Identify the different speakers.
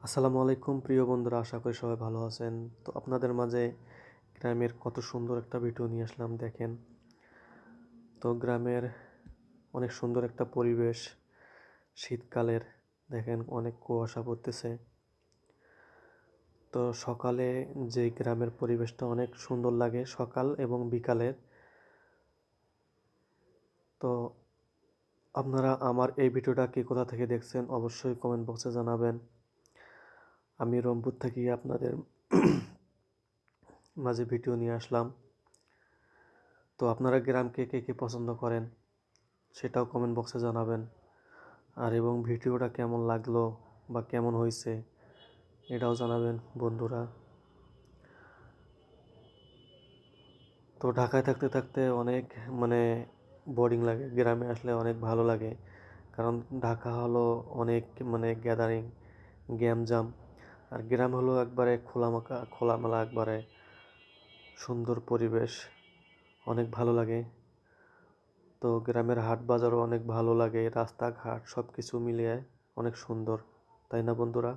Speaker 1: আসসালামু আলাইকুম প্রিয় বন্ধুরা, আশা করি সবাই ভালো আছেন। তো আপনাদের মাঝে গ্রামের কত সুন্দর একটা ভিডিও নিয়ে আসলাম, দেখেন। তো গ্রামের অনেক সুন্দর একটা পরিবেশ, শীতকালের। দেখেন অনেক কুয়াশা পড়তেছে। তো সকালে যে গ্রামের পরিবেশটা অনেক সুন্দর লাগে, সকাল এবং বিকালের। তো আপনারা আমার এই ভিডিওটা কে কোথা থেকে দেখছেন অবশ্যই কমেন্ট বক্সে জানাবেন। আমি রংপুর থেকে আপনাদের মাঝে ভিডিও নিয়ে আসলাম। তো আপনারা গ্রামকে কে কে পছন্দ করেন সেটাও কমেন্ট বক্সে জানাবেন। আর এবং ভিডিওটা কেমন লাগলো বা কেমন হয়েছে এটাও জানাবেন বন্ধুরা। তো ঢাকায় থাকতে থাকতে অনেক মানে বোরিং লাগে, গ্রামে আসলে অনেক ভালো লাগে। কারণ ঢাকা হলো অনেক গ্যাদারিং, গ্যামজাম। আর গ্রাম হলো একবারে খোলামেলা, একবারে সুন্দর পরিবেশ, অনেক ভালো লাগে। তো গ্রামের হাট বাজারও অনেক ভালো লাগে, রাস্তাঘাট সব কিছু মিলিয়ে অনেক সুন্দর, তাই না বন্ধুরা?